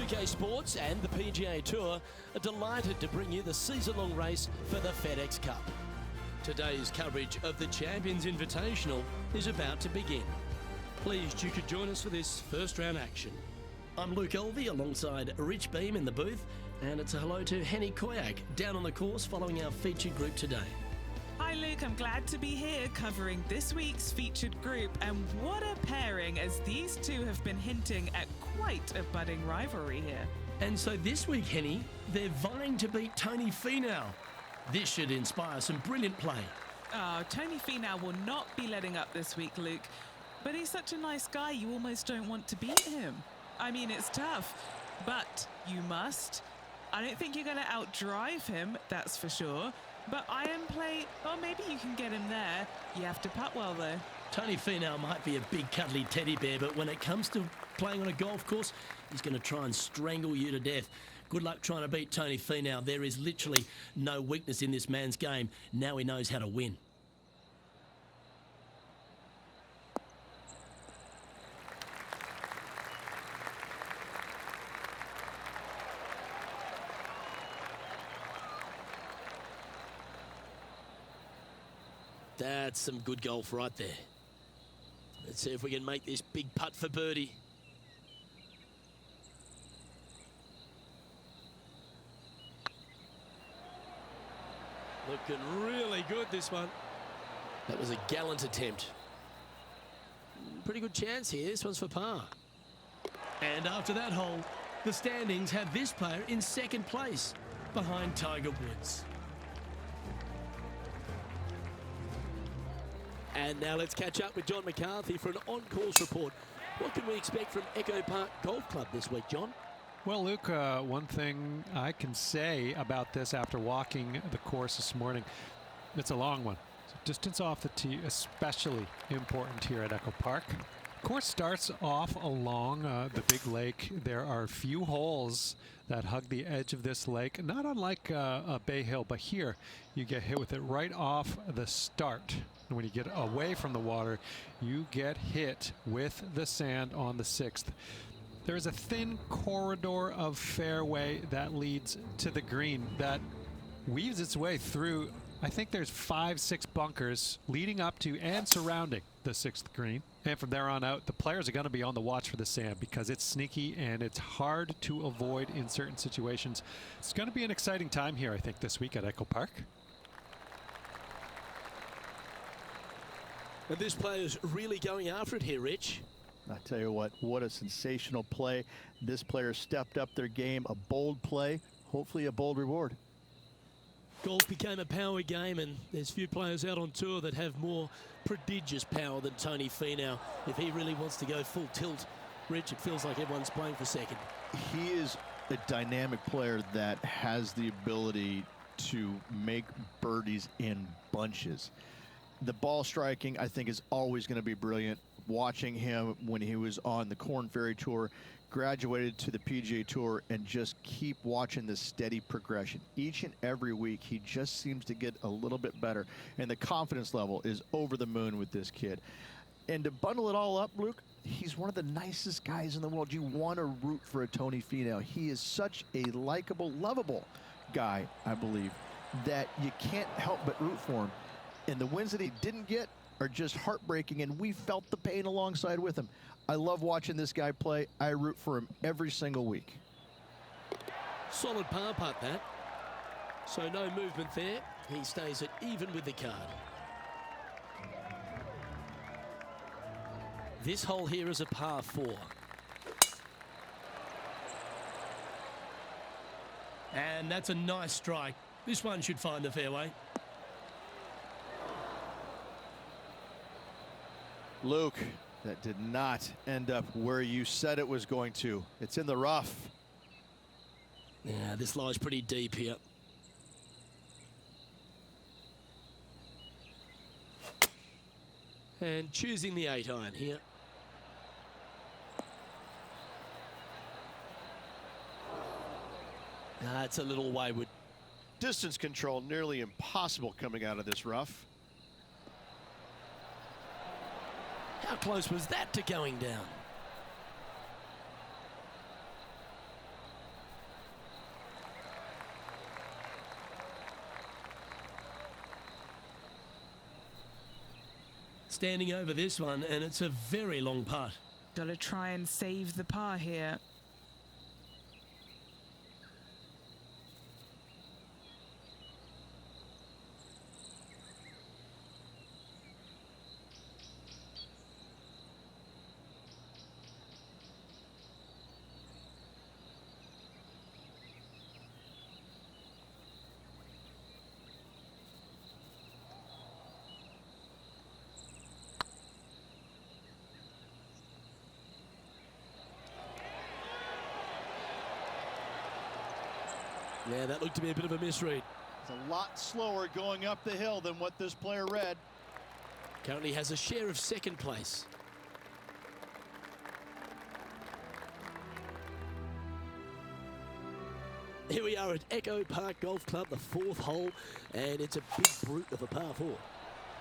2K Sports and the PGA Tour are delighted to bring you the season-long race for the FedEx Cup. Today's coverage of the Champions Invitational is about to begin. Pleased you could join us for this first round action. I'm Luke Elvey alongside Rich Beam in the booth, and it's a hello to Henny Koyak down on the course following our featured group today. Hi Luke, I'm glad to be here covering this week's featured group, and what a pairing, as these two have been hinting at quite a budding rivalry here. And so this week, Henny, they're vying to beat Tony Finau. This should inspire some brilliant play. Oh, Tony Finau will not be letting up this week, Luke, but he's such a nice guy you almost don't want to beat him. I mean, it's tough, but you must. I don't think you're going to outdrive him, that's for sure. But iron play, well, maybe you can get him there. You have to putt well, though. Tony Finau might be a big cuddly teddy bear, but when it comes to playing on a golf course, he's going to try and strangle you to death. Good luck trying to beat Tony Finau. There is literally no weakness in this man's game. Now he knows how to win. That's some good golf right there. Let's see if we can make this big putt for birdie. Looking really good, this one. That was a gallant attempt. Pretty good chance here. This one's for par. And after that hole, the standings have this player in second place behind Tiger Woods. And now let's catch up with John McCarthy for an on-course report. What can we expect from Echo Park Golf Club this week, John? Well, Luke, one thing I can say about this after walking the course this morning, it's a long one. So distance off the tee, especially important here at Echo Park. The course starts off along the big lake. There are a few holes that hug the edge of this lake, not unlike a Bay Hill, but here you get hit with it right off the start. And when you get away from the water, you get hit with the sand on the 6th. There is a thin corridor of fairway that leads to the green that weaves its way through. I think there's 5-6 bunkers leading up to and surrounding the 6th green. And from there on out, the players are going to be on the watch for the sand because it's sneaky and it's hard to avoid in certain situations. It's going to be an exciting time here, I think, this week at Echo Park. And this player's really going after it here, Rich. I tell you what a sensational play. This player stepped up their game, a bold play, hopefully a bold reward. Golf became a power game, and there's few players out on tour that have more prodigious power than Tony Finau. If he really wants to go full tilt, Rich, it feels like everyone's playing for second. He is a dynamic player that has the ability to make birdies in bunches. The ball striking, I think, is always going to be brilliant. Watching him when he was on the Korn Ferry Tour, graduated to the PGA Tour, and just keep watching this steady progression. Each and every week, he just seems to get a little bit better, and the confidence level is over the moon with this kid. And to bundle it all up, Luke, he's one of the nicest guys in the world. You want to root for a Tony Finau. He is such a likable, lovable guy, I believe, that you can't help but root for him. And the wins that he didn't get are just heartbreaking, and we felt the pain alongside with him. I love watching this guy play. I root for him every single week. Solid par putt, that. So no movement there. He stays at even with the card. This hole here is a par 4. And that's a nice strike. This one should find the fairway. Luke, that did not end up where you said it was going to. It's in the rough. Yeah, this lies pretty deep here. And choosing the 8-iron here. It's a little wayward. Distance control nearly impossible coming out of this rough. How close was that to going down? Standing over this one, and it's a very long putt. Got to try and save the par here. Yeah, that looked to be a bit of a misread. It's a lot slower going up the hill than what this player read. Currently has a share of second place. Here we are at Echo Park Golf Club, the 4th hole, and it's a big brute of a par 4.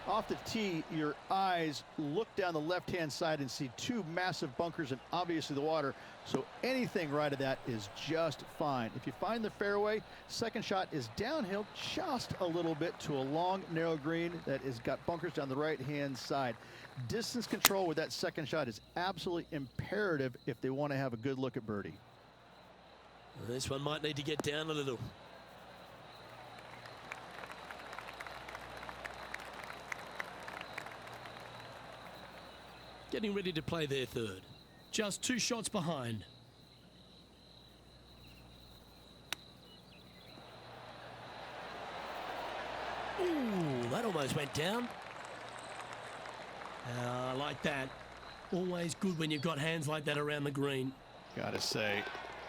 Off the tee, your eyes look down the left-hand side and see 2 massive bunkers and obviously the water. So anything right of that is just fine. If you find the fairway, second shot is downhill just a little bit to a long, narrow green that has got bunkers down the right-hand side. Distance control with that second shot is absolutely imperative if they want to have a good look at birdie. Well, this one might need to get down a little. Getting ready to play their third. Just 2 shots behind. Ooh, that almost went down. I like that. Always good when you've got hands like that around the green. Gotta say,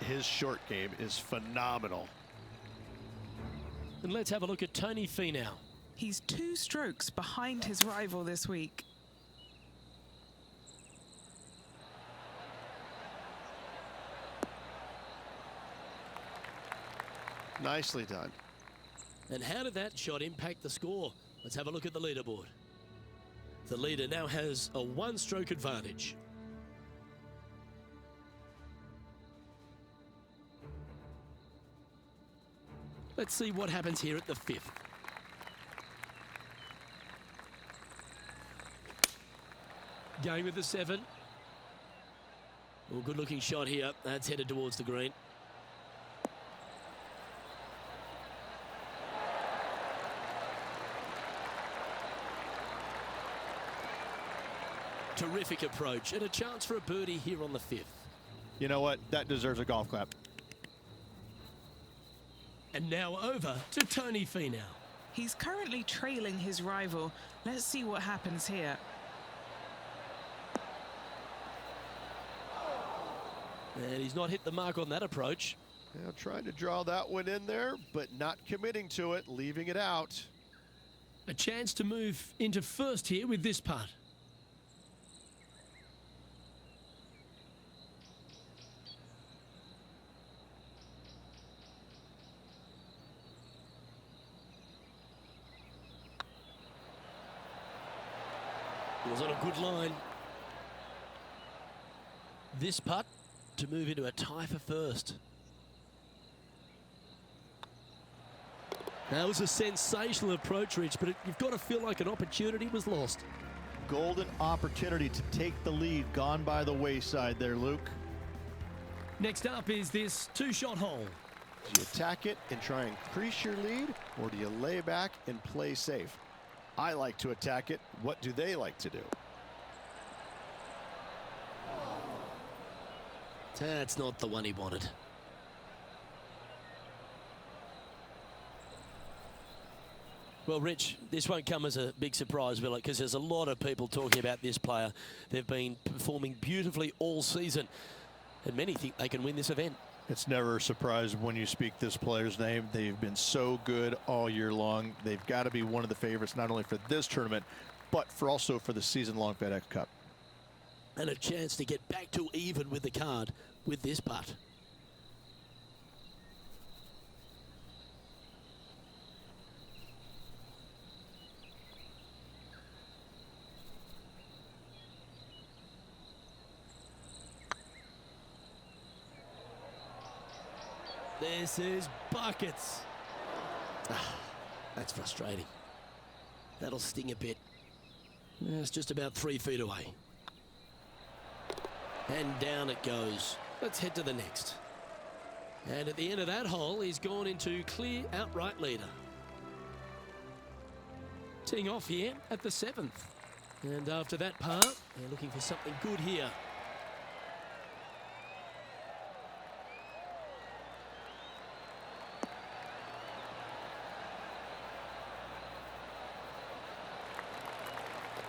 his short game is phenomenal. And let's have a look at Tony Finau. He's 2 strokes behind his rival this week. Nicely done. And how did that shot impact the score? Let's have a look at the leaderboard. The leader now has a 1-stroke advantage. Let's see what happens here at the 5th. Going with the 7. Well, good looking shot here. That's headed towards the green. Terrific approach and a chance for a birdie here on the 5th. You know what? That deserves a golf clap. And now over to Tony Finau. He's currently trailing his rival. Let's see what happens here. And he's not hit the mark on that approach. Yeah, trying to draw that one in there, but not committing to it, leaving it out. A chance to move into first here with this putt. It was on a good line. This putt to move into a tie for first. That was a sensational approach, Rich, but you've got to feel like an opportunity was lost. Golden opportunity to take the lead gone by the wayside there, Luke. Next up is this 2-shot hole. Do you attack it and try and increase your lead, or do you lay back and play safe? I like to attack it. What do they like to do? That's not the one he wanted. Well, Rich, this won't come as a big surprise, will it? Because there's a lot of people talking about this player. They've been performing beautifully all season, and many think they can win this event. It's never a surprise when you speak this player's name. They've been so good all year long. They've got to be one of the favorites, not only for this tournament, but also for the season-long FedEx Cup. And a chance to get back to even with the card with this putt. This is buckets. That's frustrating. That'll sting a bit. It's just about 3 feet away. And down it goes. Let's head to the next. And at the end of that hole, he's gone into clear outright leader. Teeing off here at the 7th. And after that par, they're looking for something good here.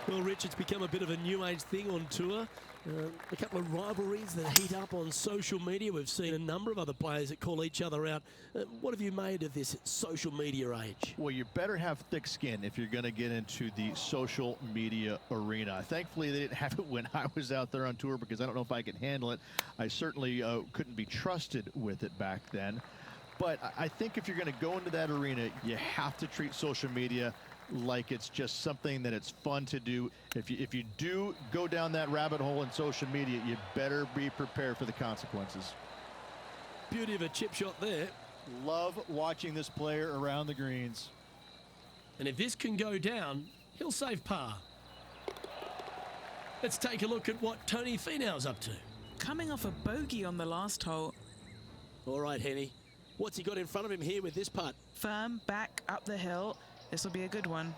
Well, Rich, it's become a bit of a new age thing on tour. A couple of rivalries that heat up on social media. We've seen a number of other players that call each other out. What have you made of this social media age? Well, you better have thick skin if you're going to get into the social media arena. Thankfully, they didn't have it when I was out there on tour because I don't know if I can handle it. I certainly couldn't be trusted with it back then. But I think if you're going to go into that arena, you have to treat social media like it's just something that it's fun to do. If you do go down that rabbit hole in social media, you better be prepared for the consequences. Beauty of a chip shot there. Love watching this player around the greens. And if this can go down, he'll save par. Let's take a look at what Tony Finau's up to. Coming off a bogey on the last hole. All right, Henny. What's he got in front of him here with this putt? Firm back up the hill. This will be a good one.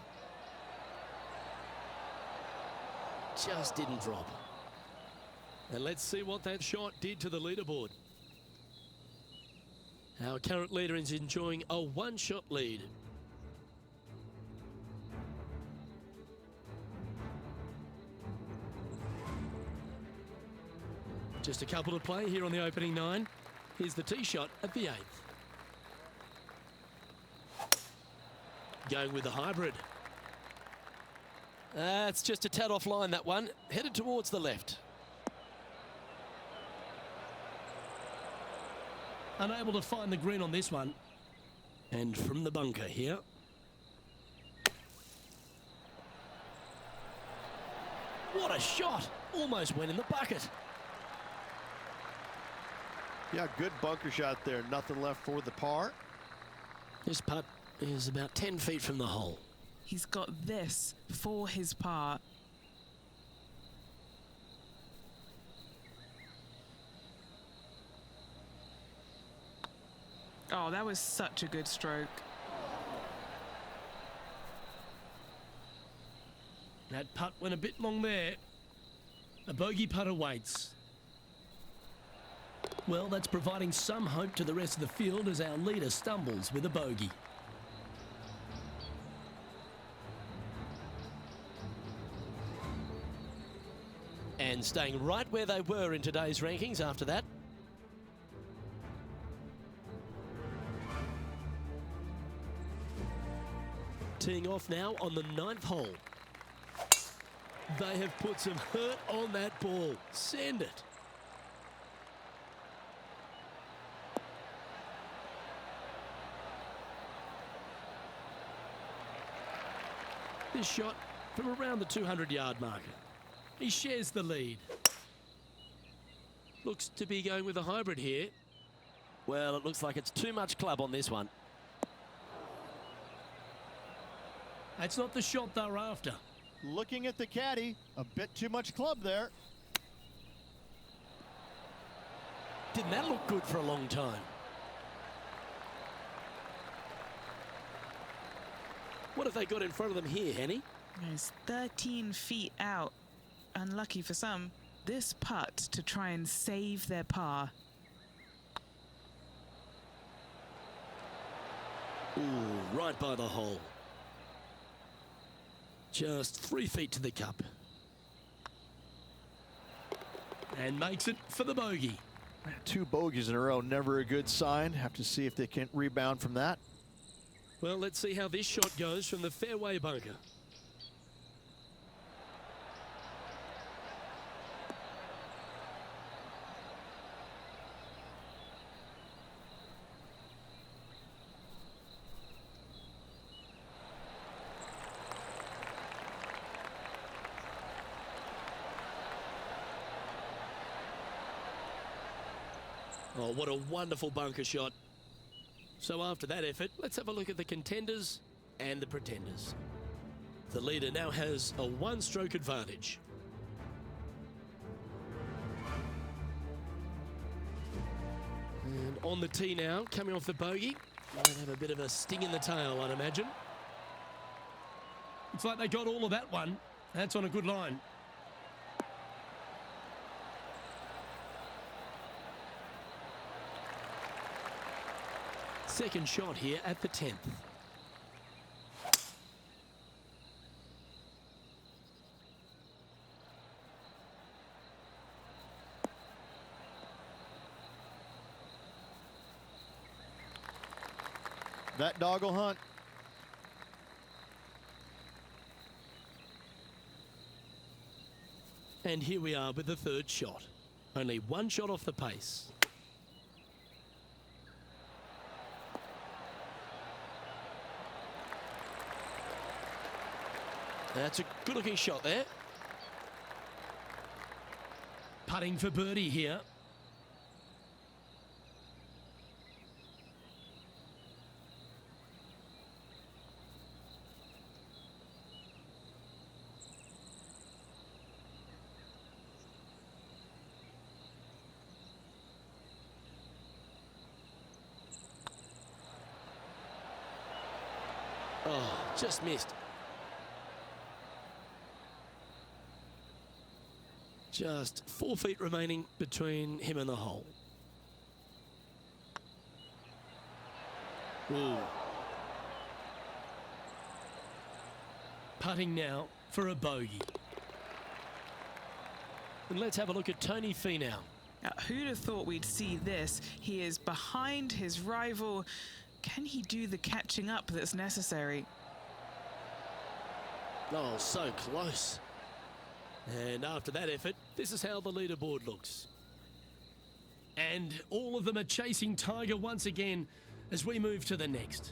Just didn't drop. And let's see what that shot did to the leaderboard. Our current leader is enjoying a one-shot lead. Just a couple to play here on the opening 9. Here's the tee shot at the 8th. Going with the hybrid. It's just a tad offline, that one. Headed towards the left. Unable to find the green on this one. And from the bunker here. What a shot! Almost went in the bucket. Yeah, good bunker shot there. Nothing left for the par. This putt is about 10 feet from the hole. He's got this for his par. Oh, that was such a good stroke. That putt went a bit long there. A bogey putt awaits. Well, that's providing some hope to the rest of the field as our leader stumbles with a bogey. And staying right where they were in today's rankings after that. Teeing off now on the 9th hole. They have put some hurt on that ball. Send it. This shot from around the 200-yard marker. He shares the lead. Looks to be going with a hybrid here. Well, it looks like it's too much club on this one. That's not the shot they're after. Looking at the caddy, a bit too much club there. Didn't that look good for a long time? What have they got in front of them here, Henny? He's 13 feet out. Unlucky for some. This putt to try and save their par. Ooh, right by the hole. Just 3 feet to the cup. And makes it for the bogey. 2 bogeys in a row, never a good sign. Have to see if they can rebound from that. Well, let's see how this shot goes from the fairway bunker. Oh, what a wonderful bunker shot. So after that effort, let's have a look at the contenders and the pretenders. The leader now has a one-stroke advantage. And on the tee now, coming off the bogey. Might have a bit of a sting in the tail, I'd imagine. Looks like they got all of that one. That's on a good line. Second shot here at the 10th. That dog will hunt. And here we are with the third shot. Only one shot off the pace. That's a good-looking shot there. Putting for birdie here. Oh, just missed. Just 4 feet remaining between him and the hole. Ooh. Putting now for a bogey. And let's have a look at Tony Finau. Now, who'd have thought we'd see this? He is behind his rival. Can he do the catching up that's necessary? Oh, so close. And after that effort, this is how the leaderboard looks. And all of them are chasing Tiger once again as we move to the next.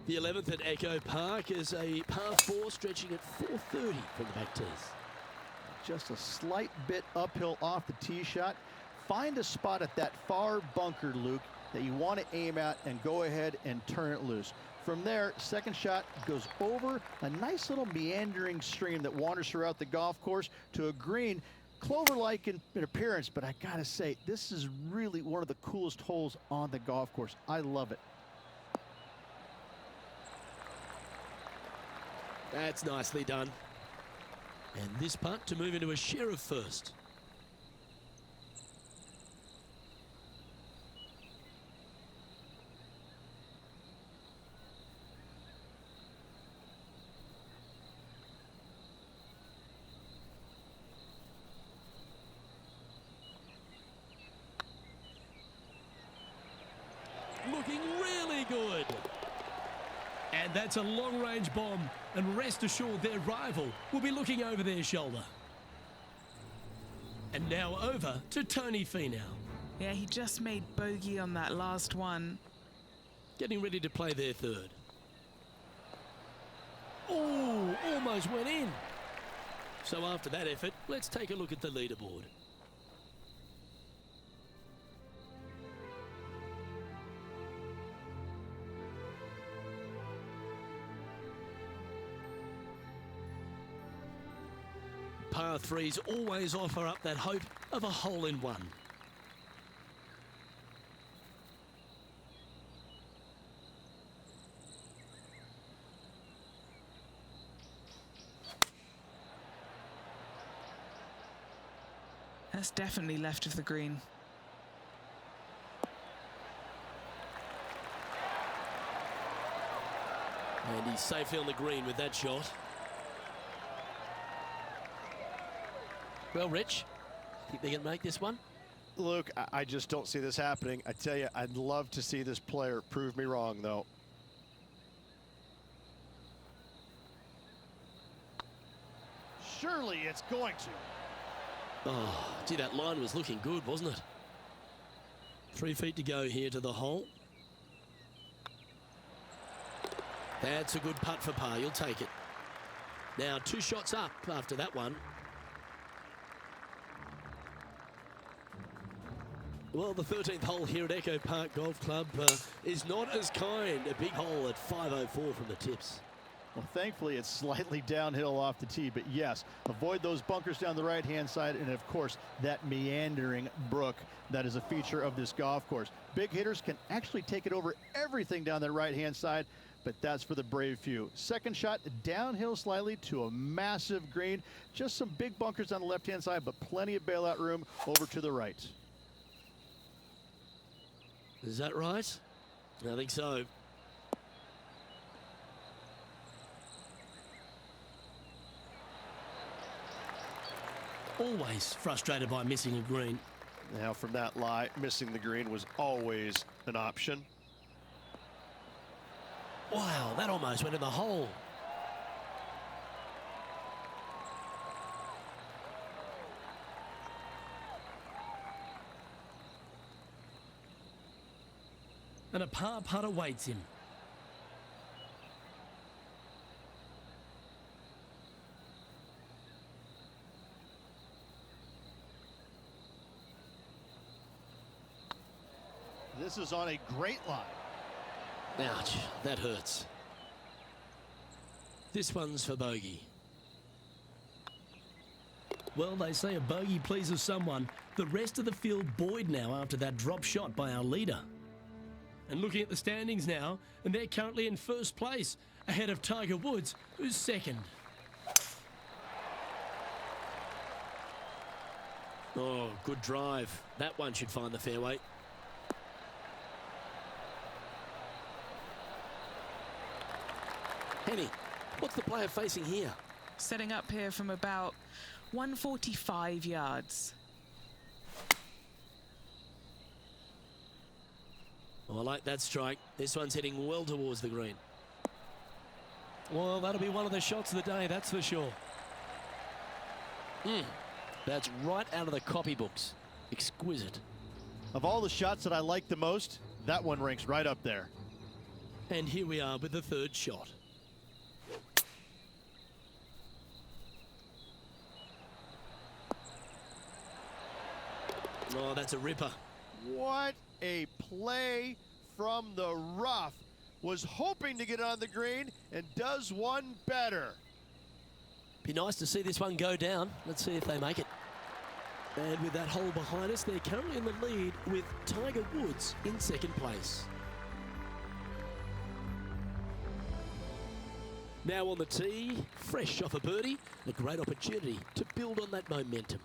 The 11th at Echo Park is a par 4 stretching at 430 from the back tees. Just a slight bit uphill off the tee shot. Find a spot at that far bunker, Luke, that you want to aim at and go ahead and turn it loose. From there, second shot goes over a nice little meandering stream that wanders throughout the golf course to a green, clover-like in appearance, but I gotta say, this is really one of the coolest holes on the golf course. I love it. That's nicely done. And this putt to move into a share of first. Looking really good. And that's a long-range bomb, and rest assured their rival will be looking over their shoulder. And now over to Tony Finau. Yeah, he just made bogey on that last one. Getting ready to play their third. Oh, almost went in. So after that effort, let's take a look at the leaderboard. Par 3s always offer up that hope of a hole-in-one. That's definitely left of the green. And he's safely on the green with that shot. Well, Rich, think they can make this one? Luke, I just don't see this happening. I tell you, I'd love to see this player prove me wrong, though. Surely it's going to. Oh, gee, that line was looking good, wasn't it? 3 feet to go here to the hole. That's a good putt for par. You'll take it. Now 2 shots up after that one. Well, the 13th hole here at Echo Park Golf Club is not as kind. A big hole at 504 from the tips. Well, thankfully, it's slightly downhill off the tee, but yes, avoid those bunkers down the right-hand side, and of course, that meandering brook that is a feature of this golf course. Big hitters can actually take it over everything down that right-hand side, but that's for the brave few. Second shot, downhill slightly to a massive green. Just some big bunkers on the left-hand side, but plenty of bailout room over to the right. Is that right? I think so. Always frustrated by missing a green. Now from that lie, missing the green was always an option. Wow, that almost went in the hole. And a par putt awaits him. This is on a great line. Ouch, that hurts. This one's for bogey. Well, they say a bogey pleases someone. The rest of the field buoyed now after that drop shot by our leader. And looking at the standings now, and they're currently in first place, ahead of Tiger Woods, who's second. Oh, good drive. That one should find the fairway. Henny, what's the player facing here? Setting up here from about 145 yards. Oh, I like that strike. This one's heading well towards the green. Well, that'll be one of the shots of the day, that's for sure. That's right out of the copybooks. Exquisite. Of all the shots that I like the most, that one ranks right up there. And here we are with the third shot. Oh, that's a ripper. What a play from the rough. Was hoping to get on the green and does one better. Be nice to see this one go down. Let's see if they make it. And with that hole behind us, they're currently in the lead with Tiger Woods in second place. Now on the tee, fresh off a birdie, a great opportunity to build on that momentum.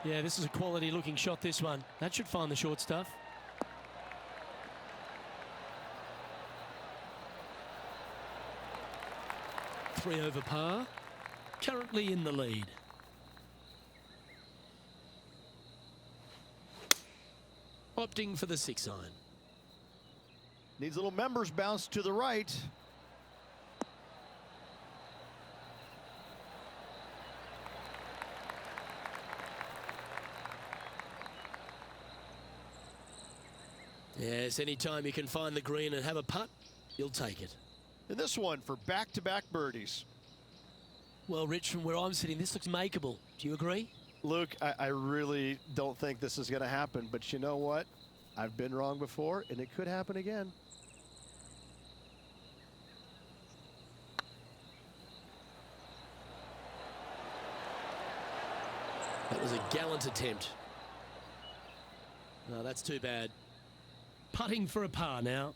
Yeah, this is a quality looking shot, this one. That should find the short stuff. Three over par, currently in the lead. Opting for the 6-iron. Needs a little members bounce to the right. Yes, anytime you can find the green and have a putt, you'll take it. And this one for back-to-back birdies. Well, Rich, from where I'm sitting, this looks makeable. Do you agree? Luke, I really don't think this is going to happen, but you know what? I've been wrong before, and it could happen again. That was a gallant attempt. No, that's too bad. Putting for a par now.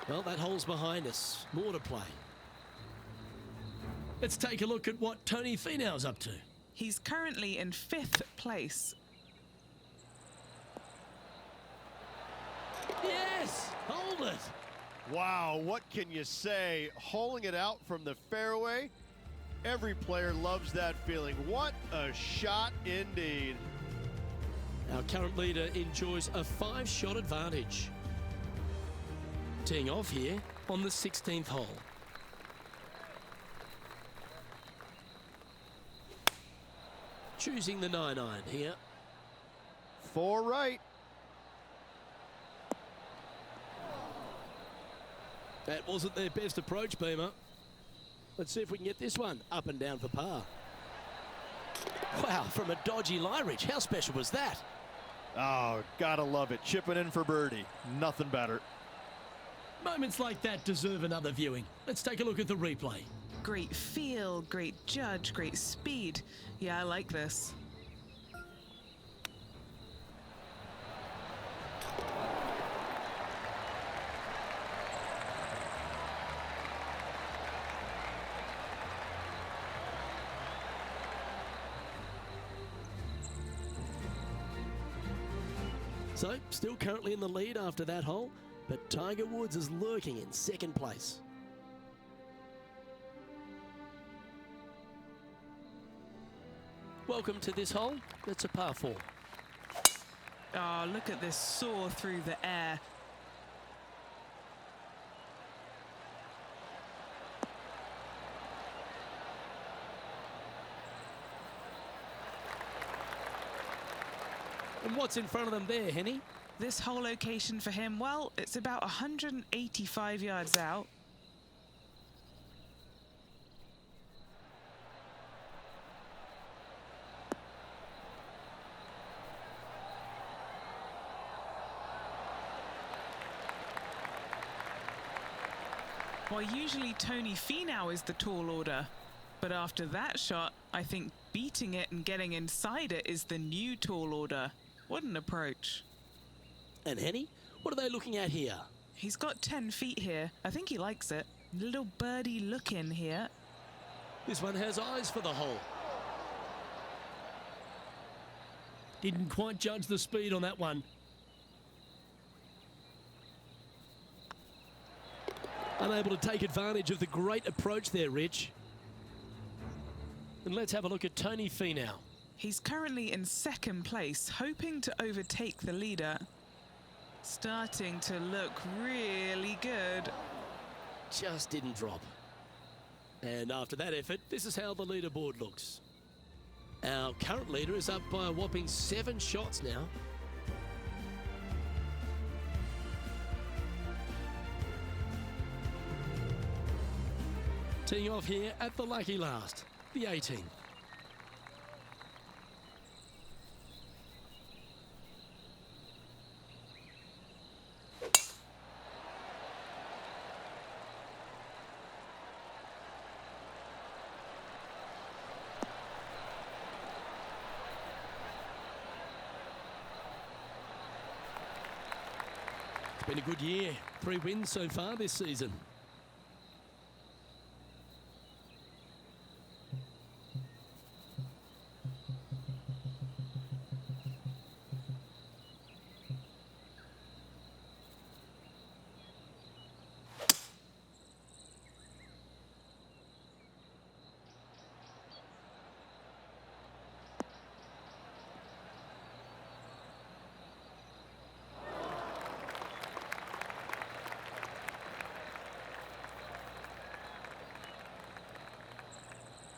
Well, that hole's behind us. More to play. Let's take a look at what Tony Finau's up to. He's currently in 5th place. Yes! Hold it! Wow, what can you say? Holing it out from the fairway. Every player loves that feeling. What a shot indeed. Our current leader enjoys a 5-shot advantage. Teeing off here on the 16th hole. Choosing the 9-iron here. 4 right. That wasn't their best approach, Beamer. Let's see if we can get this one up and down for par. Wow, from a dodgy lie, Rich. How special was that? Oh, gotta love it. Chipping in for birdie. Nothing better. Moments like that deserve another viewing. Let's take a look at the replay. Great feel, great judge, great speed. Yeah, I like this. So, still currently in the lead after that hole, but Tiger Woods is lurking in second place. Welcome to this hole. It's a par 4. Oh, look at this soar through the air. And what's in front of them there, Henny? This whole location for him, well, it's about 185 yards out. Well, usually Tony Finau is the tall order, but after that shot, I think beating it and getting inside it is the new tall order. What an approach. And Henny, what are they looking at here? He's got 10 feet here. I think he likes it. Little birdie look in here. This one has eyes for the hole. Didn't quite judge the speed on that one. Unable to take advantage of the great approach there, Rich. And let's have a look at Tony Finau. He's currently in second place, hoping to overtake the leader. Starting to look really good. Just didn't drop. And after that effort, this is how the leaderboard looks. Our current leader is up by a whopping 7 shots now. Teeing off here at the lucky last, the 18. It's been a good year. 3 wins so far this season.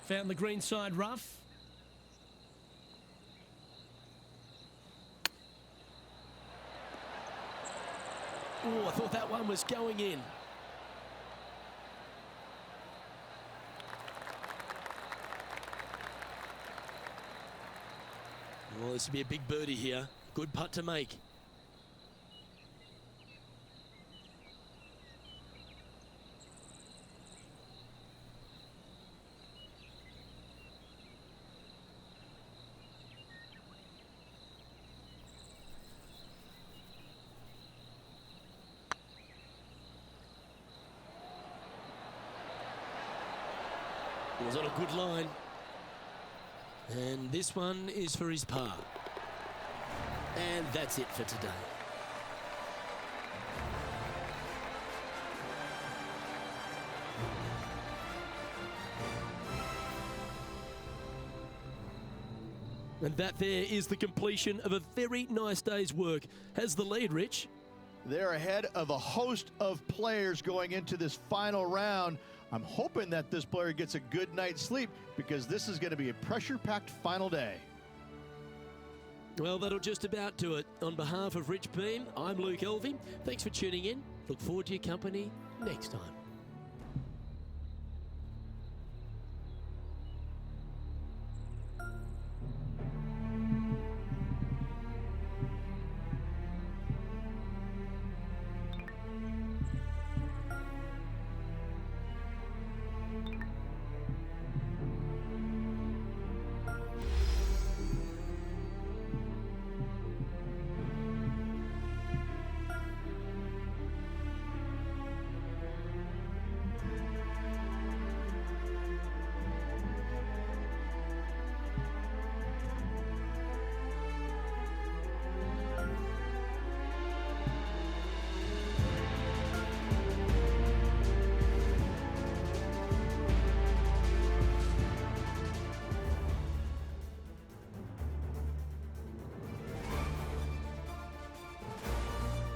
Found the green side rough. Oh, I thought that one was going in. Well, this would be a big birdie here. Good putt to make. It was on a good line. And this one is for his par. And that's it for today. And that there is the completion of a very nice day's work. Has the lead, Rich? They're ahead of a host of players going into this final round. I'm hoping that this player gets a good night's sleep because this is going to be a pressure-packed final day. Well, that'll just about do it. On behalf of Rich Beam, I'm Luke Elvey. Thanks for tuning in. Look forward to your company next time.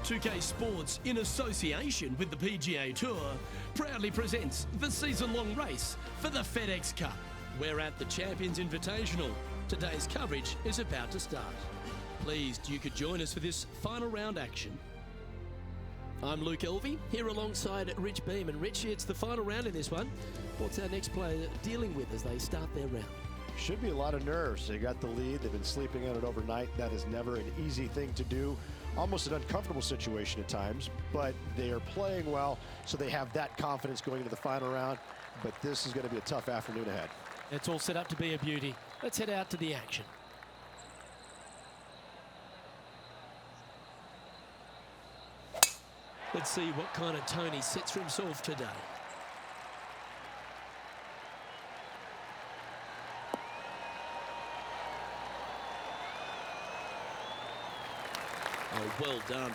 .2K Sports, in association with the PGA Tour, proudly presents the season-long race for the FedEx Cup. We're at the Champions Invitational. Today's coverage is about to start. Pleased you could join us for this final round action. I'm Luke Elvey, here alongside Rich Beam. And Rich, it's the final round in this one. What's our next player dealing with as they start their round? Should be a lot of nerves. They got the lead. They've been sleeping on it overnight. That is never an easy thing to do. Almost an uncomfortable situation at times, but they are playing well, so they have that confidence going into the final round. But this is going to be a tough afternoon ahead. It's all set up to be a beauty. Let's head out to the action. Let's see what kind of tone he sets for himself today. Oh, well done.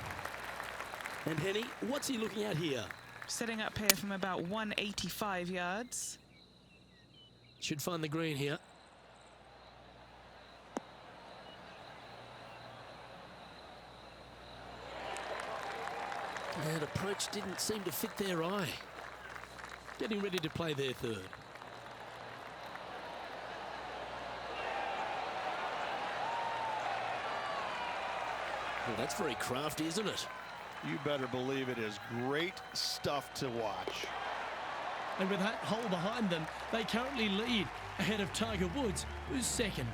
And Henny, what's he looking at here? Setting up here from about 185 yards. Should find the green here. That approach didn't seem to fit their eye. Getting ready to play their third. Well, that's very crafty, isn't it? You better believe it is great stuff to watch. And with that hole behind them, they currently lead ahead of Tiger Woods, who's second.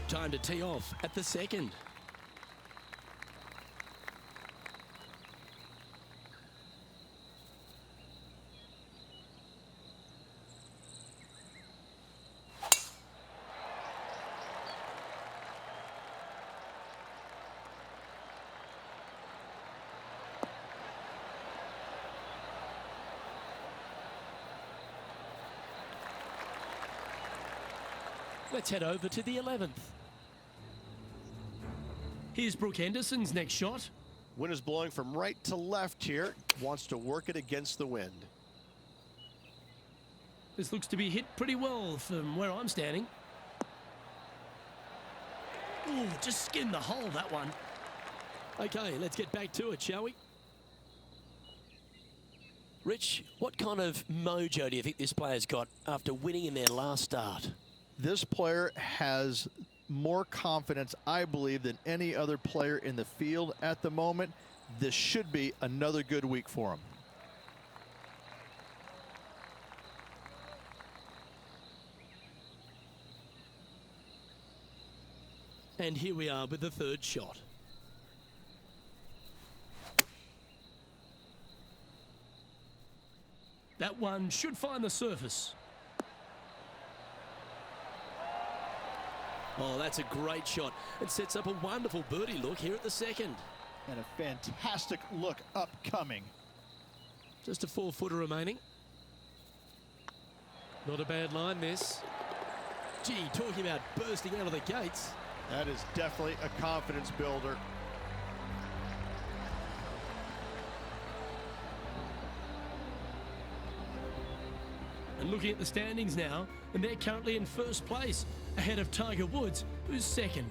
Time to tee off at the second. Let's head over to the 11th. Here's Brooke Henderson's next shot. Wind is blowing from right to left here. Wants to work it against the wind. This looks to be hit pretty well from where I'm standing. Ooh, just skinned the hole, that one. Okay, let's get back to it, shall we? Rich, what kind of mojo do you think this player's got after winning in their last start? This player has more confidence, I believe, than any other player in the field at the moment. This should be another good week for him. And here we are with the third shot. That one should find the surface. Oh, that's a great shot. It sets up a wonderful birdie look here at the second. And a fantastic look upcoming. Just a 4-footer remaining. Not a bad line, this. Gee, talking about bursting out of the gates. That is definitely a confidence builder. And looking at the standings now, and they're currently in first place, ahead of Tiger Woods, who's second.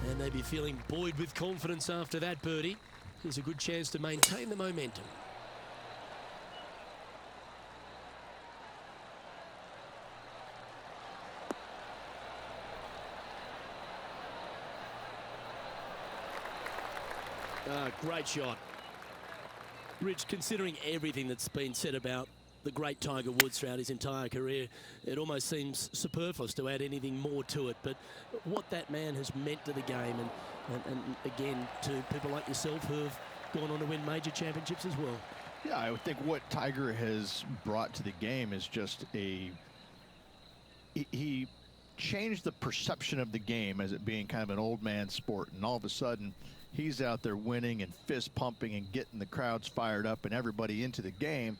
And they'd be feeling buoyed with confidence after that birdie. Here's a good chance to maintain the momentum. Great shot. Rich, considering everything that's been said about the great Tiger Woods throughout his entire career, it almost seems superfluous to add anything more to it. But what that man has meant to the game, and again, to people like yourself who have gone on to win major championships as well. Yeah, I would think what Tiger has brought to the game is just he changed the perception of the game as it being kind of an old man sport, and all of a sudden he's out there winning and fist pumping and getting the crowds fired up and everybody into the game.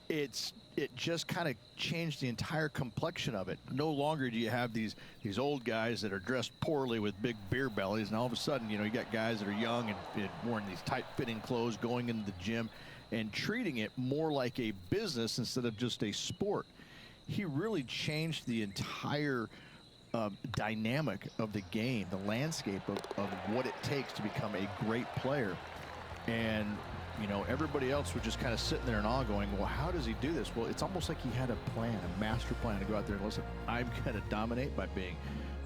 It just kind of changed the entire complexion of it. No longer do you have these old guys that are dressed poorly with big beer bellies, and all of a sudden, you know, you got guys that are young and wearing these tight-fitting clothes, going into the gym and treating it more like a business instead of just a sport. He really changed the entire dynamic of the game, the landscape of what it takes to become a great player. And you know, everybody else was just kind of sitting there in awe going, well, how does he do this? Well, it's almost like he had a plan, a master plan to go out there and listen, I'm going to dominate by being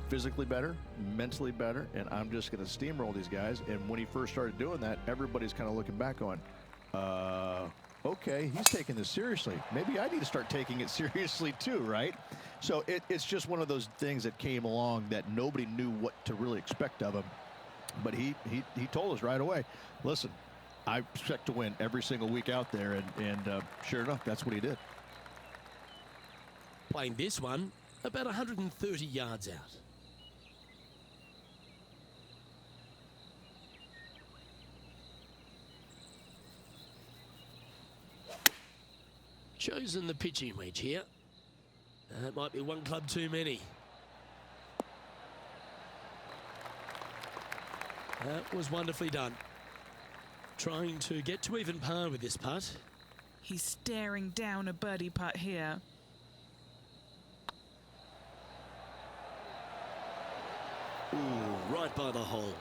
physically better, mentally better, and I'm just going to steamroll these guys. And when he first started doing that, everybody's kind of looking back going, okay, he's taking this seriously. Maybe I need to start taking it seriously too, right? So it's just one of those things that came along that nobody knew what to really expect of him. But he told us right away, listen, I expect to win every single week out there, and sure enough, that's what he did. Playing this one about 130 yards out. Chosen the pitching wedge here. That might be one club too many. That was wonderfully done. Trying to get to even par with this putt. He's staring down a birdie putt here. Ooh, right by the hole.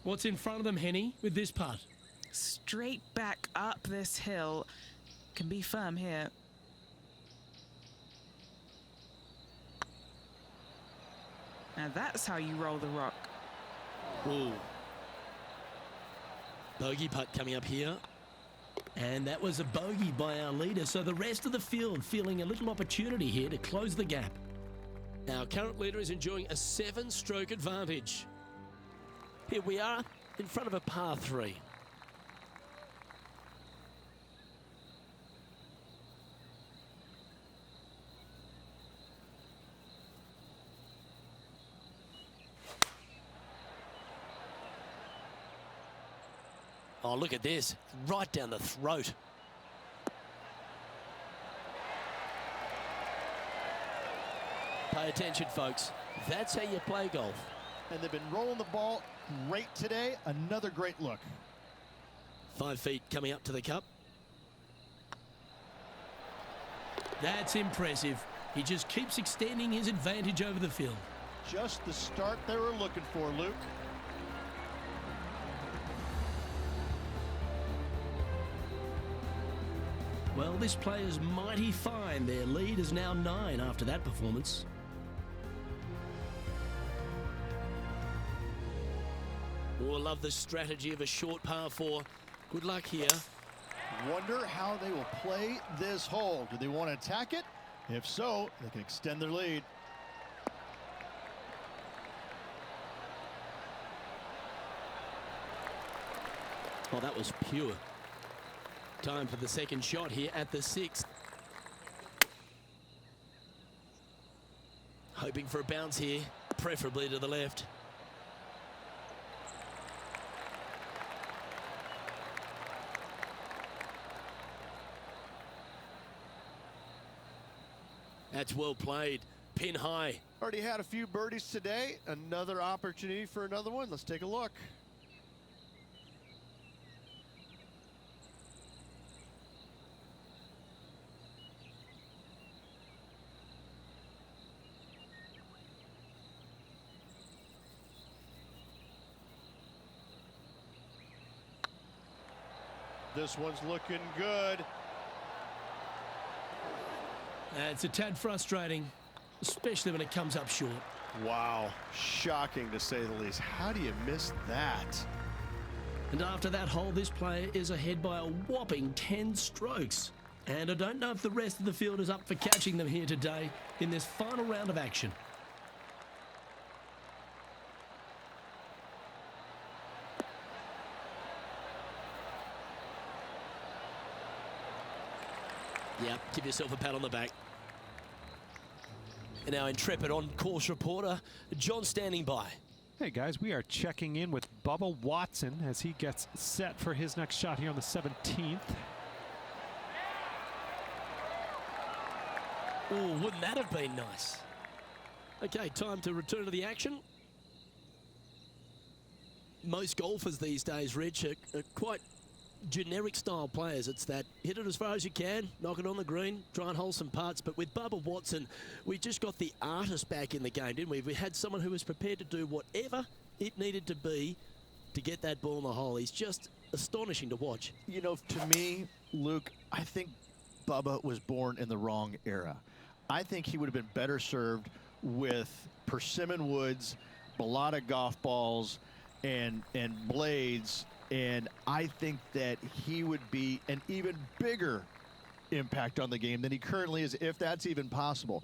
What's in front of them, Henny, with this putt? Straight back up this hill. Can be firm here. Now that's how you roll the rock. Ooh. Bogey putt coming up here. And that was a bogey by our leader. So the rest of the field feeling a little opportunity here to close the gap. Our current leader is enjoying a 7-stroke advantage. Here we are in front of a par 3. Oh, look at this. Right down the throat. Pay attention, folks. That's how you play golf. And they've been rolling the ball great today. Another great look. 5 feet coming up to the cup. That's impressive. He just keeps extending his advantage over the field. Just the start they were looking for, Luke. Well, this player's mighty fine. Their lead is now 9 after that performance. Oh, I love the strategy of a short par 4. Good luck here. Wonder how they will play this hole. Do they want to attack it? If so, they can extend their lead. Oh, that was pure. Time for the second shot here at the 6th. Hoping for a bounce here, preferably to the left. That's well played. Pin high. Already had a few birdies today. Another opportunity for another one. Let's take a look. This one's looking good. It's a tad frustrating, especially when it comes up short. Wow, shocking to say the least. How do you miss that? And after that hole, this player is ahead by a whopping 10 strokes. And I don't know if the rest of the field is up for catching them here today in this final round of action. Yep, give yourself a pat on the back. And our intrepid on-course reporter, John, standing by. Hey guys, we are checking in with Bubba Watson as he gets set for his next shot here on the 17th. Oh, wouldn't that have been nice? Okay, time to return to the action. Most golfers these days, Rich, are quite generic style players. It's that hit it as far as you can, knock it on the green, try and hold some putts. But with Bubba Watson, we just got the artist back in the game, didn't we? We had someone who was prepared to do whatever it needed to be to get that ball in the hole. He's just astonishing to watch. You know, to me, Luke, I think Bubba was born in the wrong era. I think he would have been better served with persimmon woods, balata golf balls, and blades. And I think that he would be an even bigger impact on the game than he currently is, if that's even possible.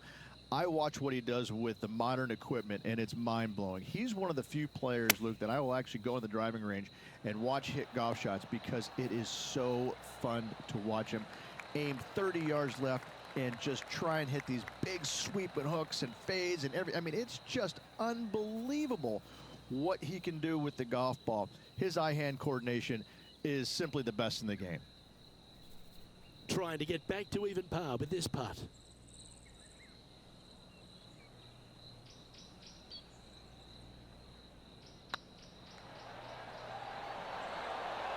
I watch what he does with the modern equipment, and it's mind-blowing. He's one of the few players, Luke, that I will actually go in the driving range and watch hit golf shots because it is so fun to watch him aim 30 yards left and just try and hit these big sweeping hooks and fades and I mean, it's just unbelievable what he can do with the golf ball. His eye-hand coordination is simply the best in the game. Trying to get back to even par with this putt.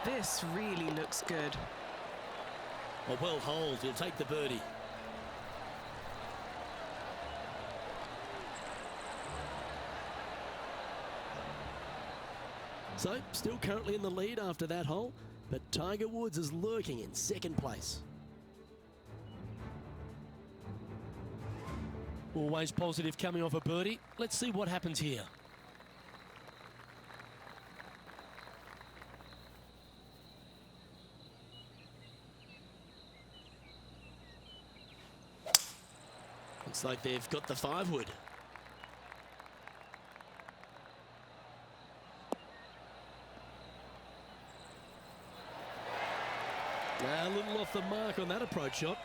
This really looks good. A well holed, he'll take the birdie. So, still currently in the lead after that hole, but Tiger Woods is lurking in second place. Always positive coming off a birdie. Let's see what happens here. Looks like they've got the 5-wood. A little off the mark on that approach shot.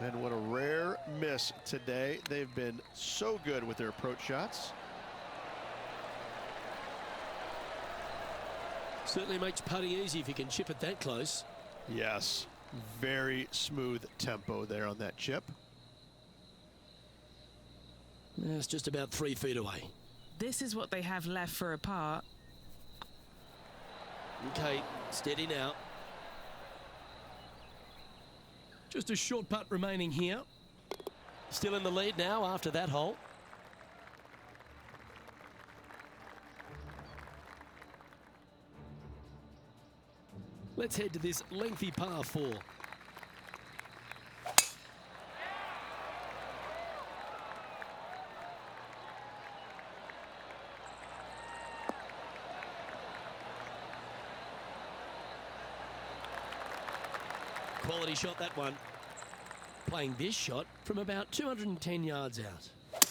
And what a rare miss today. They've been so good with their approach shots. Certainly makes putting easy if you can chip it that close. Yes, very smooth tempo there on that chip. It's just about 3 feet away. This is what they have left for a par. Okay, steady now. Just a short putt remaining here. Still in the lead now after that hole. Let's head to this lengthy par 4. Quality shot, that one. Playing this shot from about 210 yards out.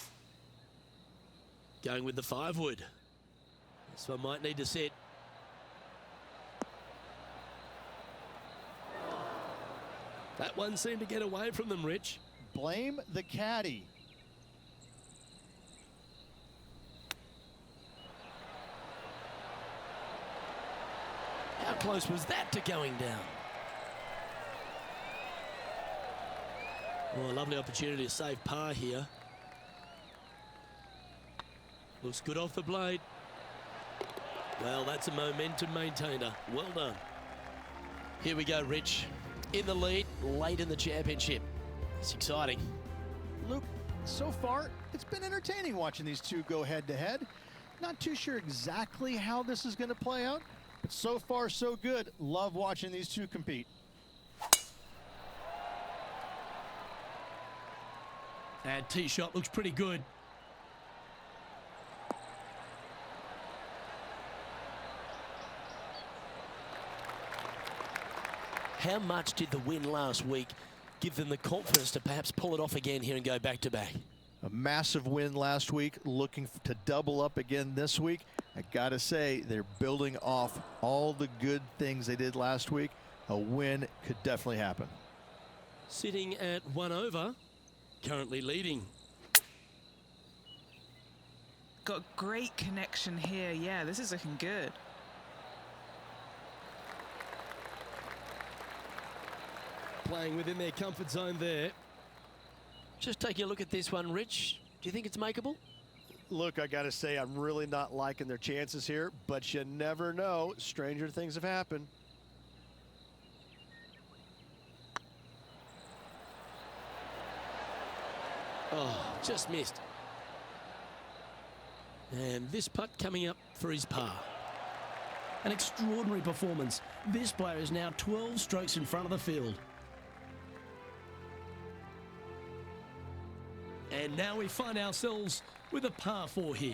Going with the 5-wood. This one might need to set. That one seemed to get away from them, Rich. Blame the caddy. How close was that to going down? Oh, a lovely opportunity to save par here. Looks good off the blade. Well, that's a momentum maintainer. Well done. Here we go, Rich. In the lead, late in the championship. It's exciting. Luke, so far, it's been entertaining watching these two go head-to-head. Not too sure exactly how this is going to play out, but so far, so good. Love watching these two compete. And tee shot looks pretty good. How much did the win last week give them the confidence to perhaps pull it off again here and go back-to-back? A massive win last week, looking to double up again this week. I gotta say, they're building off all the good things they did last week. A win could definitely happen. Sitting at 1 over, currently leading. Got great connection here. Yeah, this is looking good. Playing within their comfort zone there. Just taking a look at this one, Rich. Do you think it's makeable? Look, I got to say, I'm really not liking their chances here, but you never know. Stranger things have happened. Oh, just missed. And this putt coming up for his par. An extraordinary performance. This player is now 12 strokes in front of the field. And now we find ourselves with a par 4 here.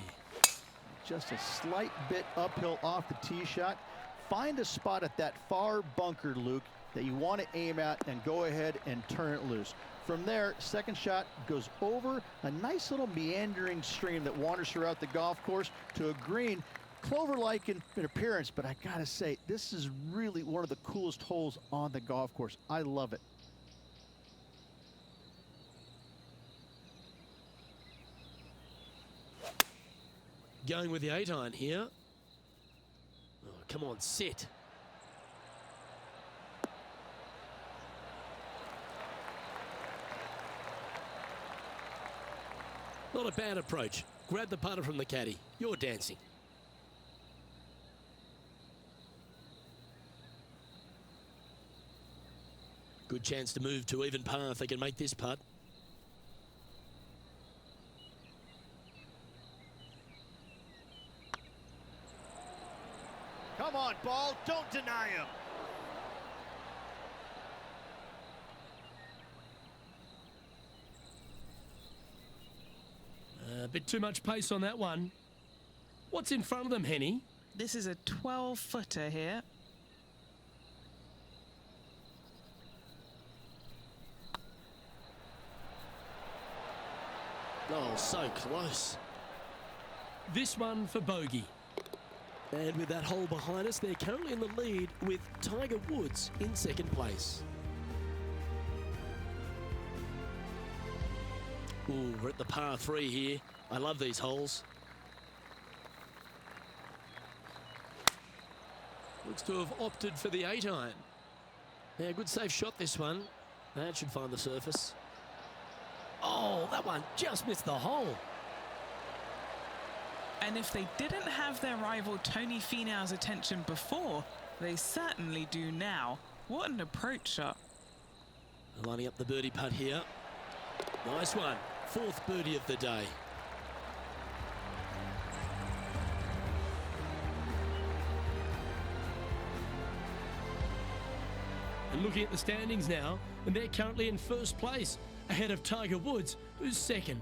Just a slight bit uphill off the tee shot. Find a spot at that far bunker, Luke, that you want to aim at and go ahead and turn it loose. From there, second shot goes over a nice little meandering stream that wanders throughout the golf course to a green, clover-like in appearance, but I gotta say, this is really one of the coolest holes on the golf course. I love it. Going with the 8-iron here. Oh, come on, sit. Not a bad approach. Grab the putter from the caddy. You're dancing. Good chance to move to even par if they can make this putt. Come on, ball, don't deny him. A bit too much pace on that one. What's in front of them, Henny? This is a 12-footer here. Oh, so close. This one for bogey. And with that hole behind us, they're currently in the lead with Tiger Woods in second place. Ooh, we're at the par 3 here. I love these holes. Looks to have opted for the 8-iron. Yeah, good safe shot this one. That should find the surface. Oh, that one just missed the hole. And if they didn't have their rival Tony Finau's attention before, they certainly do now. What an approach shot. Lining up the birdie putt here. Nice one. 4th birdie of the day. And looking at the standings now, and they're currently in first place, ahead of Tiger Woods, who's second.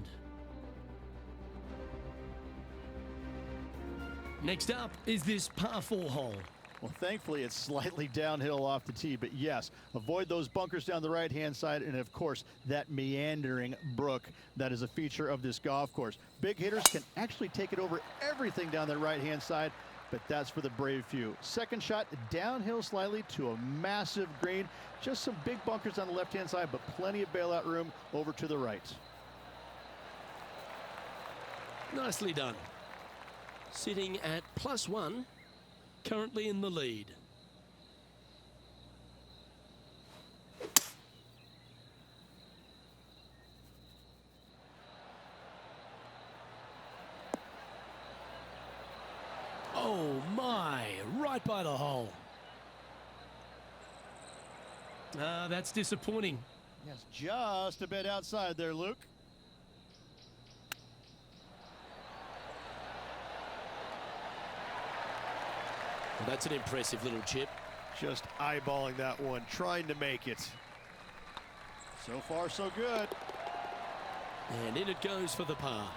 Next up is this par 4 hole. Well, thankfully, it's slightly downhill off the tee, but yes, avoid those bunkers down the right-hand side, and of course, that meandering brook that is a feature of this golf course. Big hitters can actually take it over everything down the right-hand side, but that's for the brave few. Second shot, downhill slightly to a massive green. Just some big bunkers on the left-hand side, but plenty of bailout room over to the right. Nicely done. Sitting at +1, currently in the lead. Oh my, right by the hole. That's disappointing. Yes, just a bit outside there, Luke. Well, that's an impressive little chip. Just eyeballing that one, trying to make it. So far, so good. And in it goes for the par.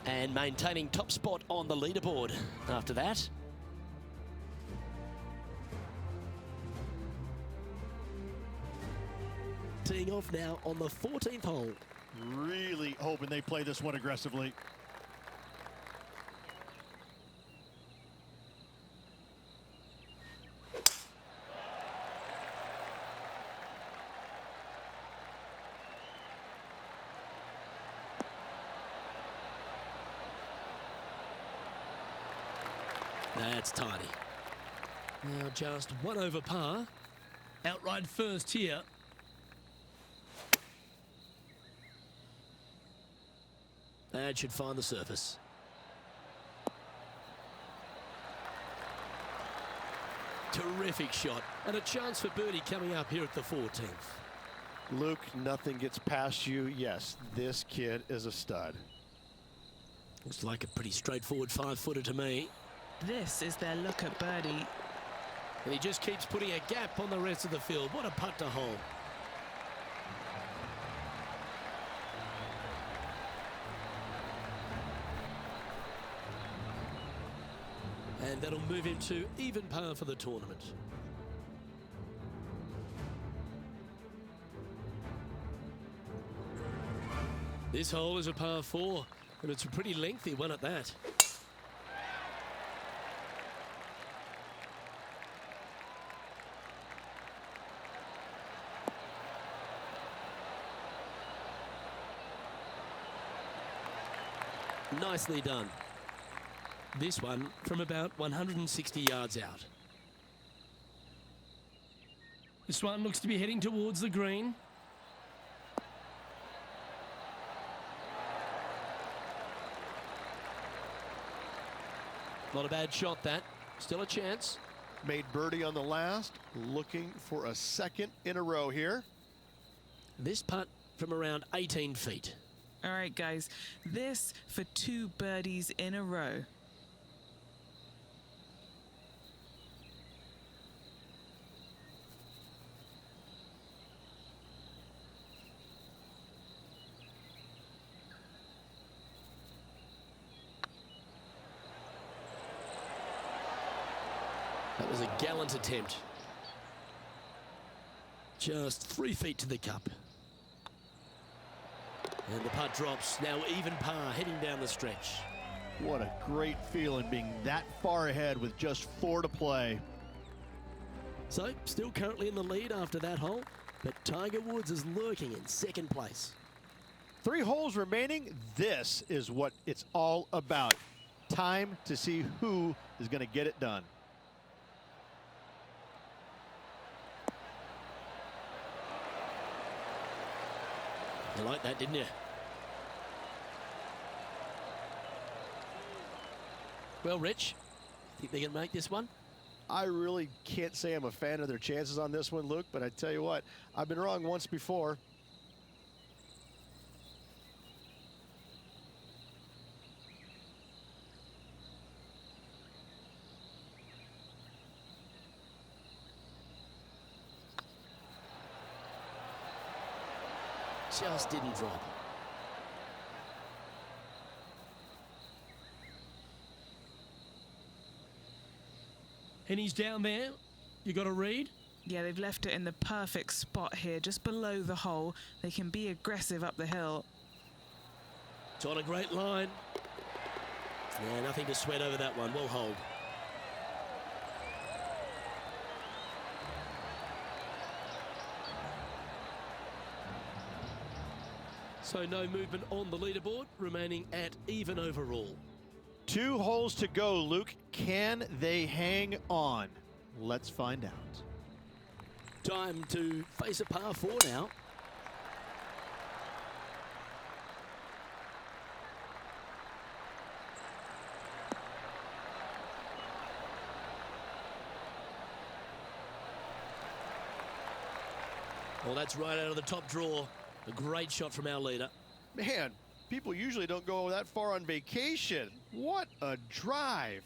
And maintaining top spot on the leaderboard after that. Teeing off now on the 14th hole. Really hoping they play this one aggressively. That's tidy. Now just one over par. Outright first here. That should find the surface. Terrific shot. And a chance for birdie coming up here at the 14th. Luke, nothing gets past you. Yes, this kid is a stud. Looks like a pretty straightforward 5-footer to me. This is their look at birdie. And he just keeps putting a gap on the rest of the field. What a putt to hole. And that'll move him to even par for the tournament. This hole is a par 4, and it's a pretty lengthy one at that. Nicely done. This one from about 160 yards out. This one looks to be heading towards the green. Not a bad shot, that. Still a chance. Made birdie on the last, looking for a second in a row here. This putt from around 18 feet. All right, guys, this for 2 birdies in a row. That was a gallant attempt. Just 3 feet to the cup. And the putt drops. Now even par heading down the stretch. What a great feeling being that far ahead with just 4 to play. So, still currently in the lead after that hole, but Tiger Woods is lurking in second place. 3 holes remaining. This is what it's all about. Time to see who is going to get it done. You like that, didn't you? Well, Rich, think they can make this one? I really can't say I'm a fan of their chances on this one, Luke, but I tell you what, I've been wrong once before. Just didn't drop. And he's down there. You got to read. Yeah, they've left it in the perfect spot here, just below the hole. They can be aggressive up the hill. It's on a great line. Yeah, nothing to sweat over that one. Well hold. So no movement on the leaderboard, remaining at even overall. 2 holes to go, Luke. Can they hang on? Let's find out. Time to face a par 4 now. Well, that's right out of the top draw. A great shot from our leader. Man, people usually don't go that far on vacation. What a drive.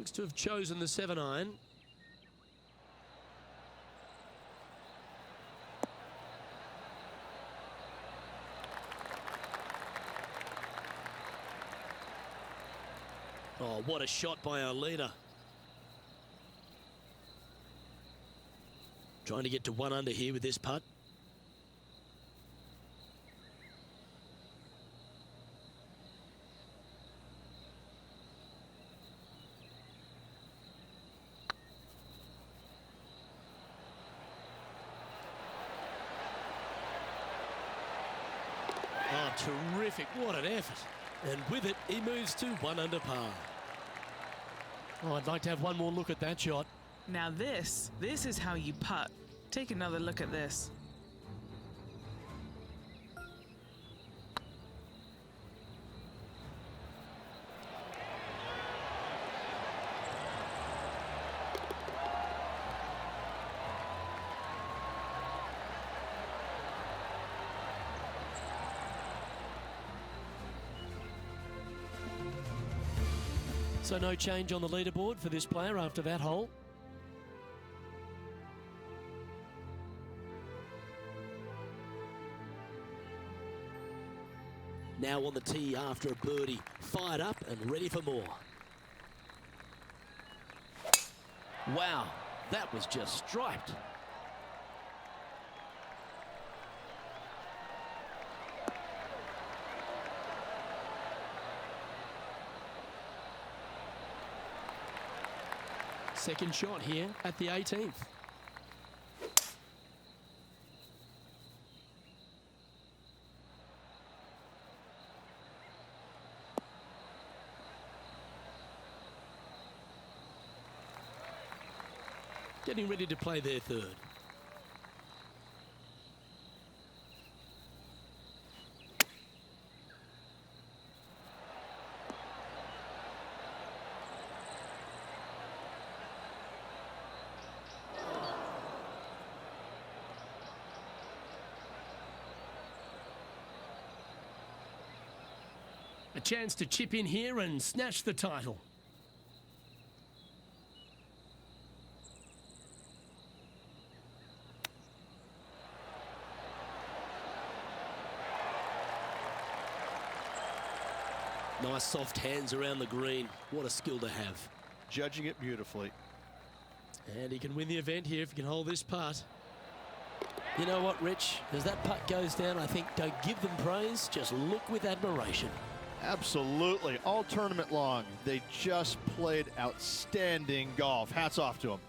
Looks to have chosen the 7-iron. Oh, what a shot by our leader. Trying to get to 1 under here with this putt. Oh, terrific. What an effort. And with it, he moves to 1 under par. Oh, I'd like to have one more look at that shot. Now this is how you putt. Take another look at this. So no change on the leaderboard for this player after that hole. Now on the tee after a birdie, fired up and ready for more. Wow, that was just striped. Second shot here at the 18th. Getting ready to play their third. A chance to chip in here and snatch the title. Nice soft hands around the green. What a skill to have. Judging it beautifully. And he can win the event here if he can hold this putt. You know what, Rich? As that putt goes down, I think don't give them praise, just look with admiration. Absolutely. All tournament long, they just played outstanding golf. Hats off to them.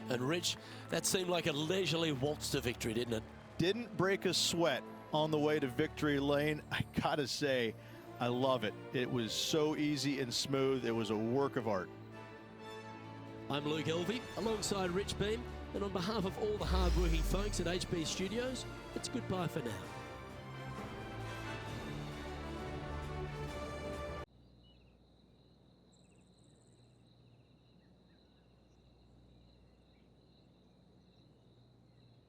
And Rich, that seemed like a leisurely waltz to victory, didn't it? Didn't break a sweat on the way to victory lane. I gotta say, I love it. It was so easy and smooth. It was a work of art. I'm Luke Elvey, alongside Rich Beam, and on behalf of all the hard-working folks at HB Studios, it's goodbye for now.